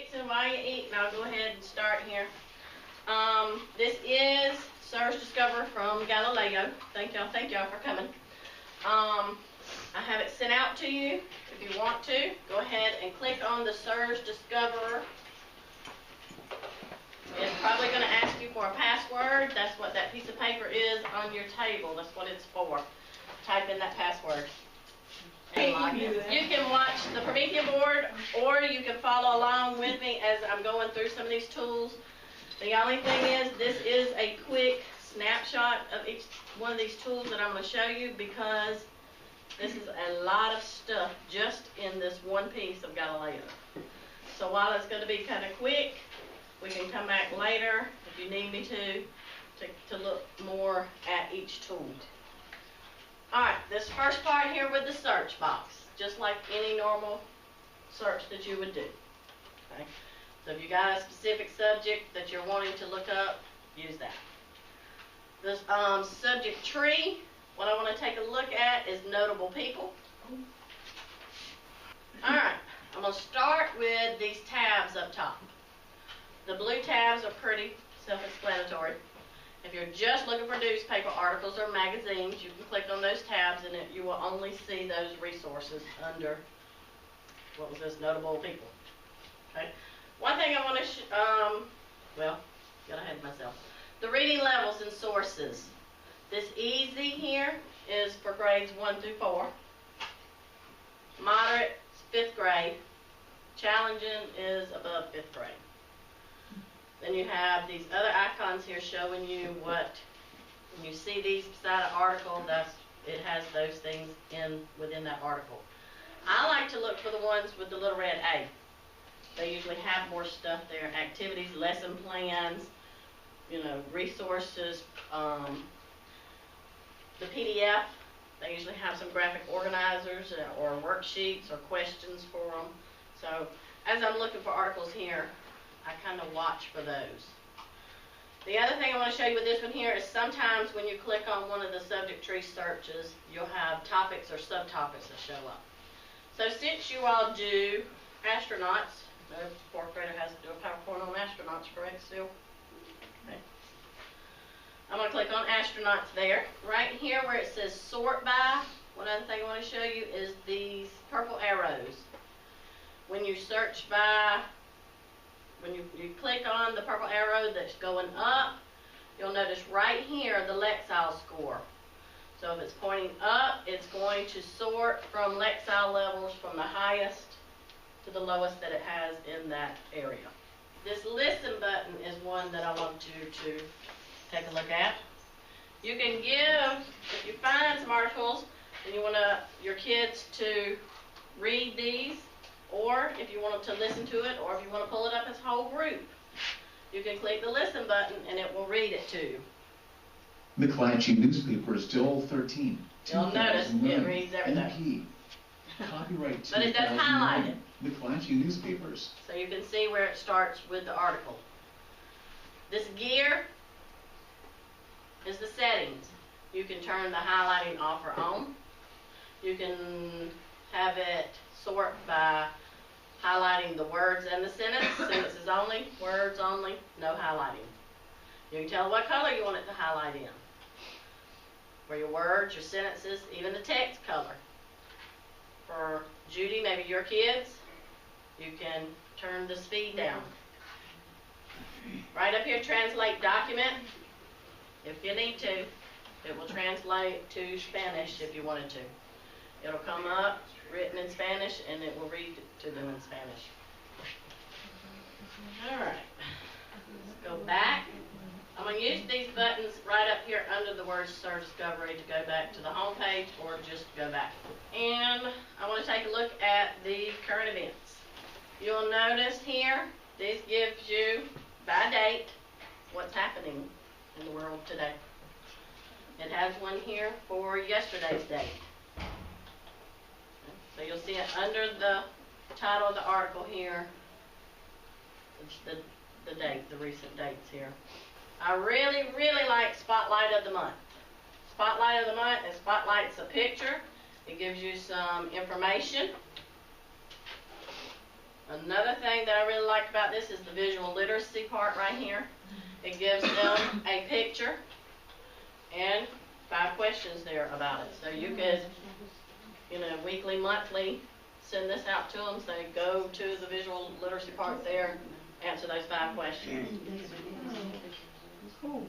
fixing while you eat, and I'll go ahead and start here. This is SIRS Discover from Galileo. Thank y'all for coming. I have it sent out to you. If you want to, go ahead and click on the SIRS Discover. It's probably going to ask you for a password. That's what that piece of paper is on your table. That's what it's for. Type in that password. And log in. You can watch the Promethean board, or you can follow along with me as I'm going through some of these tools. The only thing is, this is a quick snapshot of each one of these tools that I'm going to show you, because this is a lot of stuff just in this one piece of Galileo. So while it's going to be kind of quick, we can come back later if you need me to look more at each tool. Alright, this first part here with the search box, just like any normal search that you would do. Okay? So if you got a specific subject that you're wanting to look up, use that. This subject tree, what I want to take a look at is notable people. Alright, I'm going to start with these tabs up top. The blue tabs are pretty self-explanatory. If you're just looking for newspaper articles or magazines, you can click on those tabs and you will only see those resources under, what was this, notable people. Okay. One thing I want to, got ahead of myself. The reading levels and sources. This easy here is for grades 1 through 4. Moderate is 5th grade. Challenging is above 5th grade. Then you have these other icons here showing you what, when you see these beside an article, it has those things within that article. I like to look for the ones with the little red A. They usually have more stuff there, activities, lesson plans, resources, the PDF. They usually have some graphic organizers or worksheets or questions for them. So as I'm looking for articles here, I kind of watch for those. The other thing I want to show you with this one here is sometimes when you click on one of the subject tree searches, you'll have topics or subtopics that show up. So since you all do astronauts, the 4th grader has to do a PowerPoint on astronauts, correct, still? Okay. I'm going to click on astronauts there. Right here where it says sort by, one other thing I want to show you is these purple arrows. When you search by, when you click on the purple arrow that's going up, you'll notice right here the Lexile score. So if it's pointing up, it's going to sort from Lexile levels from the highest to the lowest that it has in that area. This listen button is one that I want you to take a look at. You can give, if you find some articles and you want your kids to read these, or if you want them to listen to it, or if you want to pull it up as a whole group, you can click the listen button and it will read it to you. McClatchy newspaper, still 13. You'll notice it reads everything. NP. Copyright. But it does highlight it. McClatchy newspapers. So you can see where it starts with the article. This gear is the settings. You can turn the highlighting off or on. You can have it sort by highlighting the words and the sentence. Sentences only, words only, no highlighting. You can tell what color you want it to highlight in. For your words, your sentences, even the text color. For Judy, maybe your kids, you can turn the speed down. Right up here, translate document. If you need to, it will translate to Spanish if you wanted to. It'll come up written in Spanish and it will read to them in Spanish. Alright, let's go back. I'm going to use these buttons right up here under the word SIRS Discovery to go back to the home page or just go back. And I want to take a look at the current events. You'll notice here, this gives you by date what's happening in the world today. It has one here for yesterday's date. So you'll see it under the title of the article here. It's the date, the recent dates here. I really, really like Spotlight of the Month. Spotlight of the Month, it spotlights a picture. It gives you some information. Another thing that I really like about this is the visual literacy part right here. It gives them a picture and 5 questions there about it. So you could, weekly, monthly, send this out to them. Say, go to the visual literacy part there, answer those 5 questions. Cool.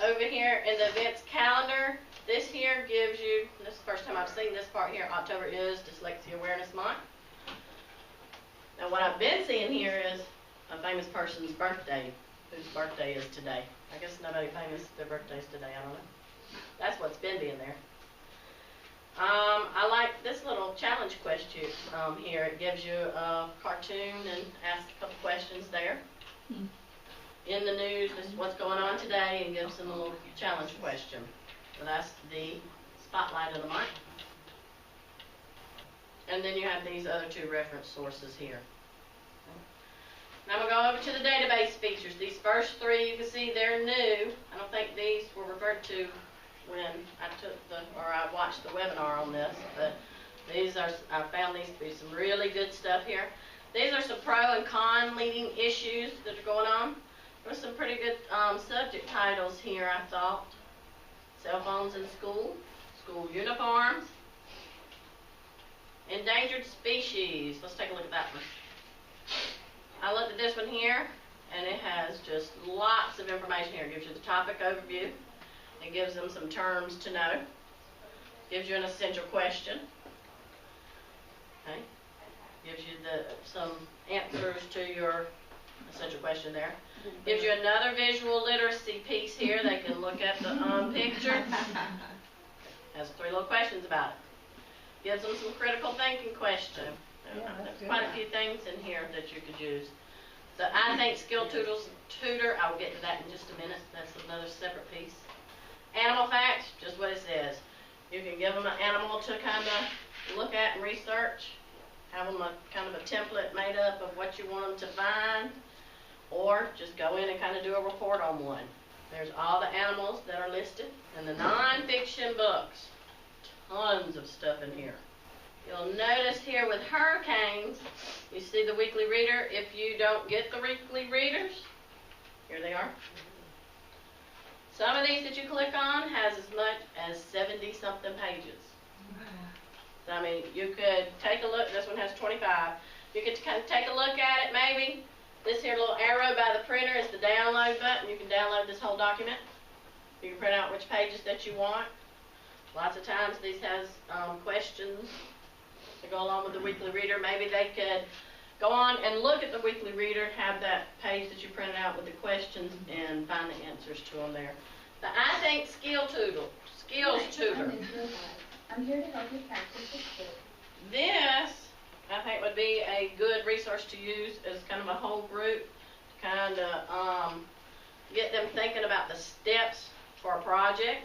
Over here in the events calendar, this here gives you, this is the first time I've seen this part here, October is Dyslexia Awareness Month. Now what I've been seeing here is a famous person's birthday, whose birthday is today. I guess nobody famous, their birthday's today, I don't know. That's what's been being there. I like this little challenge question here. It gives you a cartoon and asks a couple questions there. In the news, this is what's going on today, and gives them a little challenge question. So that's the spotlight of the month. And then you have these other 2 reference sources here. Now I'm going to go over to the database features. These first 3 you can see they're new. I don't think these were referred to when I watched the webinar on this, but these are, I found these to be some really good stuff here. These are some pro and con leading issues that are going on. There's some pretty good subject titles here, I thought. Cell phones in school, school uniforms, endangered species. Let's take a look at that one. I looked at this one here, and it has just lots of information here. It gives you the topic overview. It gives them some terms to know. Gives you an essential question. Okay. Gives you some answers to your essential question there. Gives you another visual literacy piece here. They can look at the picture. Has 3 little questions about it. Gives them some critical thinking questions. There's quite a few things in here that you could use. The I Think Skill Tutor, I'll get to that in just a minute. That's another separate piece. Animal facts, just what it says. You can give them an animal to kind of look at and research. Have them a kind of a template made up of what you want them to find. Or just go in and kind of do a report on one. There's all the animals that are listed. And the non-fiction books. Tons of stuff in here. You'll notice here with hurricanes, you see the weekly reader. If you don't get the weekly readers, here they are. Some of these that you click on has as much as 70-something pages. So, I mean, you could take a look. This one has 25. You could kind of take a look at it maybe. This here little arrow by the printer is the download button. You can download this whole document. You can print out which pages that you want. Lots of times these has questions to go along with the weekly reader. Maybe they could go on and look at the weekly reader, have that page that you printed out with the questions, and find the answers to them there. The I Think Skills Tutor. I'm here to help you practice your skills. This, I think, would be a good resource to use as kind of a whole group to kind of get them thinking about the steps for a project.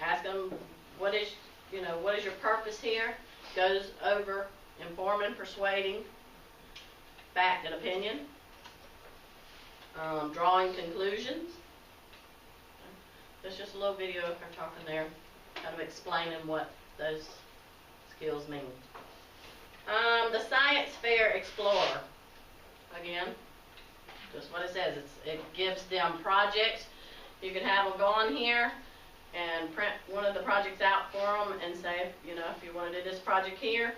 Ask them what is your purpose here. Goes over informing, persuading, fact and opinion, drawing conclusions. There's just a little video of her talking there, kind of explaining what those skills mean. The Science Fair Explorer. Again, just what it says. It gives them projects. You can have them go on here and print one of the projects out for them and say, if you want to do this project here,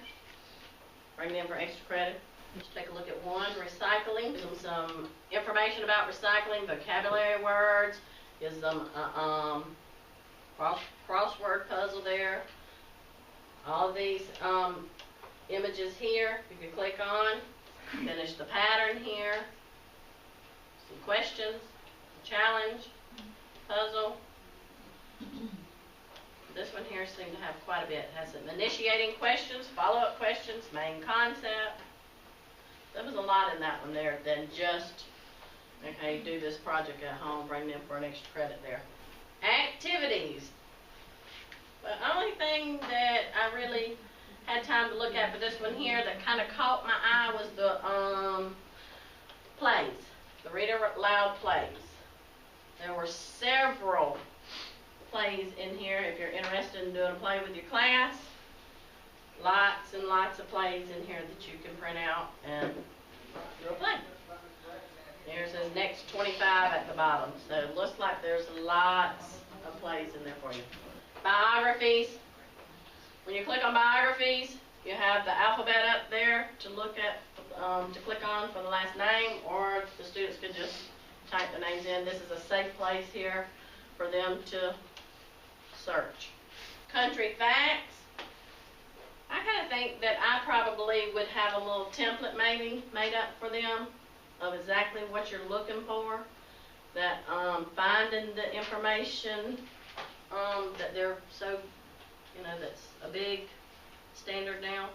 bring them for extra credit. Just take a look at one. Recycling. Gives them some information about recycling, vocabulary words. Gives them a crossword puzzle there. All these images here you can click on. Finish the pattern here. Some questions, challenge, puzzle. This one here seems to have quite a bit. It has some initiating questions, follow-up questions, main concept. There was a lot in that one there than just, okay, do this project at home, bring them for an extra credit there. Activities. The only thing that I really had time to look at for this one here that kind of caught my eye was the plays, the read aloud plays. There were several plays in here if you're interested in doing a play with your class. Lots and lots of plays in here that you can print out and do a play. There it says next 25 at the bottom. So it looks like there's lots of plays in there for you. Biographies. When you click on biographies, you have the alphabet up there to look at, to click on for the last name, or the students could just type the names in. This is a safe place here for them to search. Country facts. I kind of think that I probably would have a little template maybe made up for them of exactly what you're looking for. That finding the information that they're so, that's a big standard now.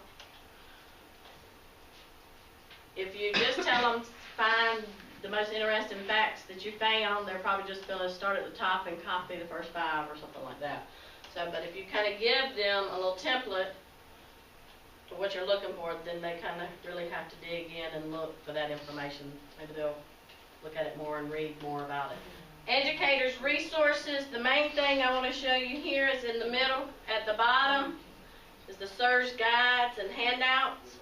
If you just tell them find the most interesting facts that you found, they're probably just going to start at the top and copy the first 5 or something like that. So, but if you kind of give them a little template to what you're looking for, then they kind of really have to dig in and look for that information. Maybe they'll look at it more and read more about it. Educators' resources. The main thing I want to show you here is in the middle at the bottom is the SIRS guides and handouts.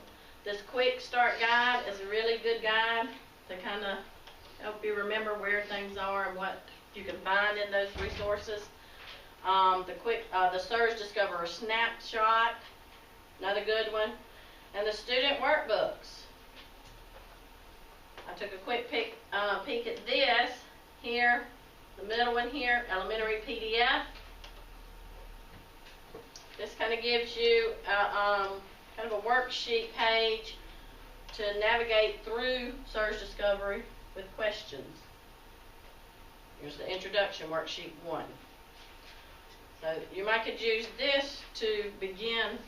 This quick start guide is a really good guide to kind of help you remember where things are and what you can find in those resources. The SIRS Discover a Snapshot, another good one, and the student workbooks. I took a quick peek at this here, the middle one here, elementary PDF. This kind of gives you kind of a worksheet page to navigate through SIRS Discovery with questions. Here's the introduction, worksheet 1. So you might could use this to begin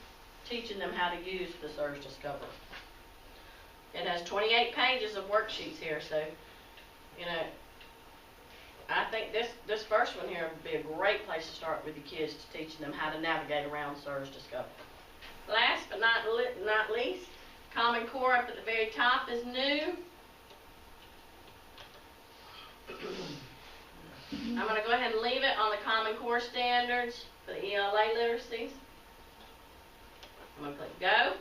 teaching them how to use the SIRS Discovery. It has 28 pages of worksheets here, so I think this first one here would be a great place to start with the kids, to teaching them how to navigate around SIRS Discovery. Last but not least, Common Core up at the very top is new. I'm going to go ahead and leave it on the Common Core standards for the ELA literacies. I'm going to click Go.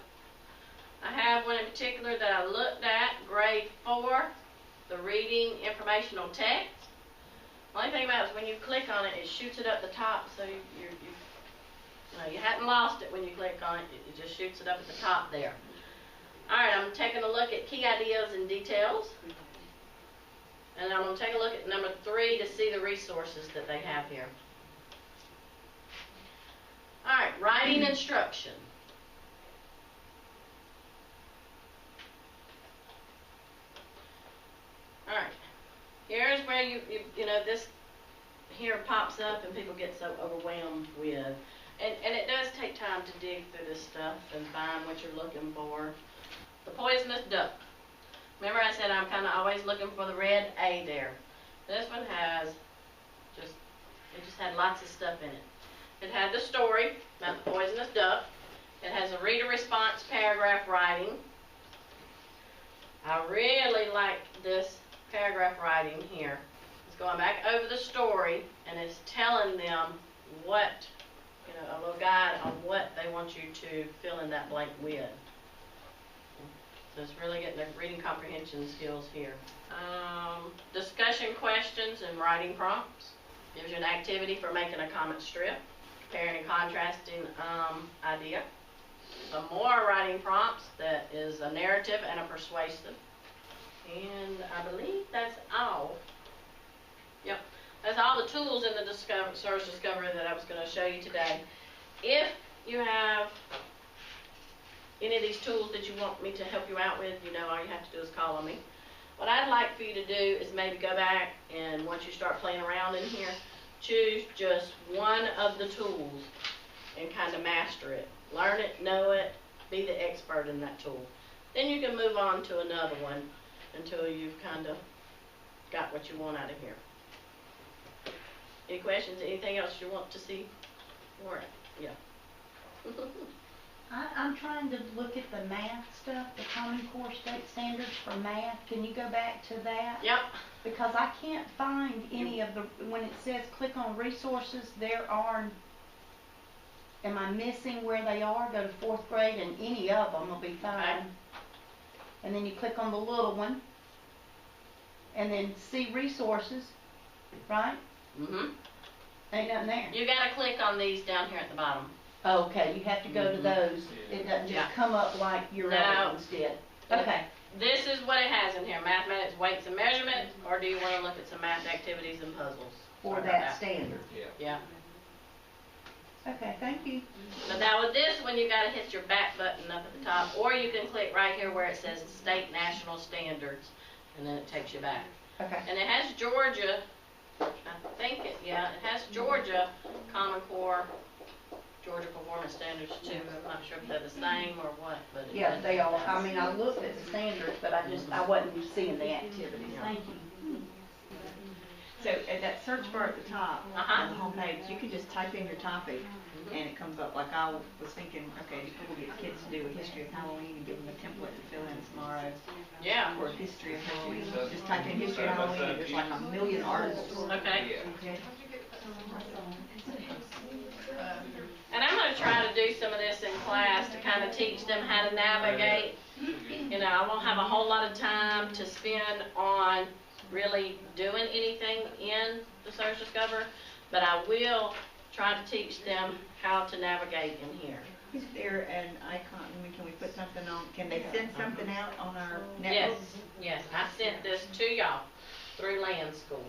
I have one in particular that I looked at, grade 4, the reading informational text. The only thing about it is when you click on it, it shoots it up the top, so you hadn't lost it when you click on it. It just shoots it up at the top there. All right, I'm taking a look at key ideas and details. And I'm going to take a look at number 3 to see the resources that they have here. All right, writing instruction. All right, here's where this here pops up and people get so overwhelmed with. And it does take time to dig through this stuff and find what you're looking for. The poisonous duck. Remember I said I'm kind of always looking for the red A there. This one has it just had lots of stuff in it. It had the story about the poisonous duck. It has a reader response paragraph writing. I really like this paragraph writing here. It's going back over the story and it's telling them what, a little guide on what they want you to fill in that blank with. So it's really getting the reading comprehension skills here. Discussion questions and writing prompts. Gives you an activity for making a comment strip. Comparing and contrasting idea. Some more writing prompts that is a narrative and a persuasive. And I believe that's all. Yep, that's all the tools in the SIRS Discovery that I was going to show you today. If you have any of these tools that you want me to help you out with, all you have to do is call on me. What I'd like for you to do is maybe go back and once you start playing around in here, choose just one of the tools and kind of master it. Learn it, know it, be the expert in that tool. Then you can move on to another one until you've kind of got what you want out of here. Any questions? Anything else you want to see more? Yeah. I'm trying to look at the math stuff, the Common Core state standards for math. Can you go back to that? Yep. Because I can't find any of the, when it says click on resources, there are, am I missing where they are? Go to 4th grade and any of them will be fine. Okay. And then you click on the little one, and then see resources, right? Mm-hmm. Ain't nothing there. You gotta click on these down here at the bottom. Okay, you have to go to those. Yeah. It doesn't Yeah. just come up like your No. other ones did. Okay. This is what it has in here, mathematics, weights and measurement, or do you wanna look at some math activities and puzzles? For Sorry about that standard. Yeah. Okay, thank you. But now with this one, you gotta hit your back button up at the top, or you can click right here where it says state national standards, and then it takes you back. Okay. And it has Georgia, I think it has Georgia Common Core, Georgia Performance Standards too. I'm not sure if they're the same or what, but it Yeah, does. they all, I mean, I looked at the standards, but I wasn't seeing the activities. Thank you. So at that search bar at the top Uh-huh. on the homepage, you can just type in your topic and it comes up. Like I was thinking, okay, we'll get kids to do a history of Halloween and give them a template to fill in tomorrow Yeah, for history of Halloween. Just type in history of Halloween and there's like a million articles. okay. Okay. And I'm gonna try to do some of this in class to kind of teach them how to navigate. You know, I won't have a whole lot of time to spend on really doing anything in the SIRS Discover, but I will try to teach them how to navigate in here. Is there an icon? I mean, can we put something on? Can they send something out on our Yes, netbooks? yes, I sent this to y'all through Land School.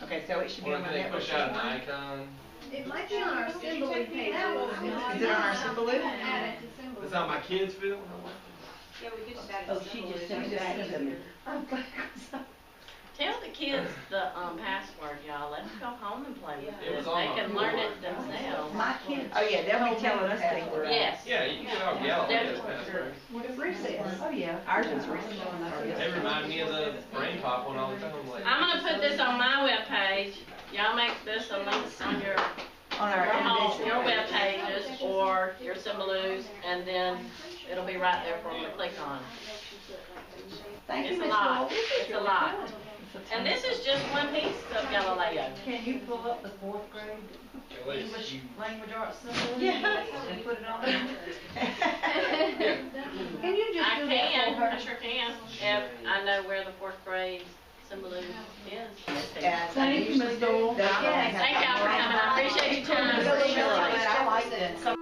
Okay, so it should be Or on my can they netbook. push out an icon? It might be on our Symboly page. Is it on our Symboly? Add it to Symboly. It's on my kids' film? Yeah, we could just add it Oh, to she Symboly. just sent it back to me. Tell the kids the password, y'all. Let them go home and play with It this. was on They my can learn floor. it themselves. My kids. Oh yeah, they'll be telling us things. Yes. Yeah, you can all yell at this Definitely. password. Recess. Oh, yeah. Ours is recent. They remind me of the brain pop one all the time. I'm like, I'm gonna put this on my webpage. Y'all make this a link on your On our your individual. web pages or your Symbolos, and then it'll be right there for them to click on. Thank you, It's a Ms. lot. Doyle. It's a lot. And this is just one piece of Galileo. Can you pull up the 4th grade at least English you- language arts symbol? Yeah. And put it on there? Yeah. Can you just I do that can, for her? I sure can, if I know where the 4th grade Symboloo is. Thank you, Ms. Doyle. That's what I Thank y'all for coming. I appreciate your time. I like that.